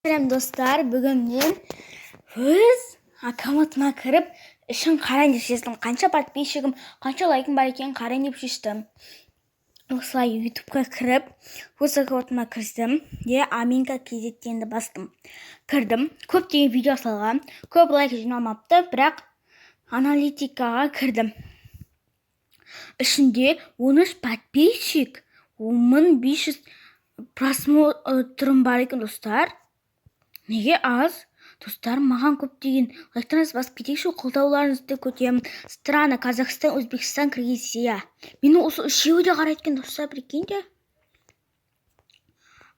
Достар, бүгін мен өз аккаунтыма кіріп, ішін қарайын деп шештім. Қанша подписчигім, қанша лайкым бар екенін қарайын деп шештім. Осылай ютубқа кіріп, өз аккаунтыма кірдім. Аминка KZ бастым. Кірдім, көптеген видео салған, көп лайк жиналмапты, бірақ аналитикаға кірдім. Ішінде 13 подписчик, 1500 просмотрым бар екен, достар. Неге аз? Достар, маған көптеген лайктарыңызды басып кетейікші, қолдауларыңызды күтемін. Страна: Казахстан, Өзбекстан, Киргизия. Мені осы үшеуі де қарайды екен, достар, прикиньте.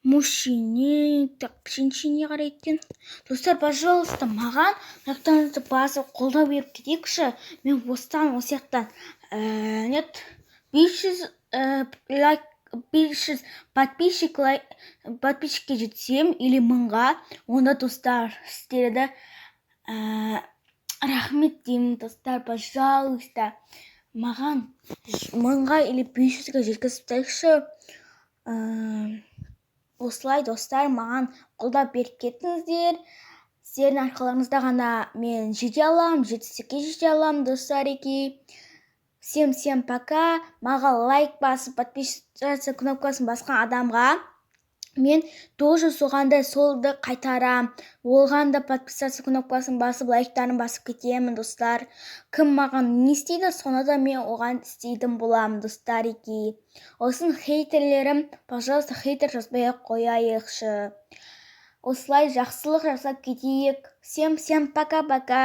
Мужчине, женщине қарайды екен. Достар, пожалуйста, маған лайктарыңызды басып қолдау беріп кетейікші. Мен осыдан, осы сияқтан 500 подписчикке жетсем, или 1000-ға, онда, достар, сіздерді рахмет деймін, достар, пожалуйста. Маған 1000-ға или 500-ға жеткізіп тайықшы. Осылай, достар, маған қолдап беріп кетіңіздер. Сіздердің арқыларыңызда ғана мен жете алам, жетістікке жете алам, достар еки. Всем пока. Маған лайк басып, подписаться кнопкасын басқан адамға мен тоже соғанда солды қайтарам. Олғанда подписаться кнопкасын басып, лайктарын басып кетемін, достар. Кім маған не істейді, соны да мен оған істейтін боламын, достар еки. Осын хейтерлерім, пожалуйста, хейтер жазбай қояйықшы. Осылай жақсылық жасап кетейік. Всем пока-пока.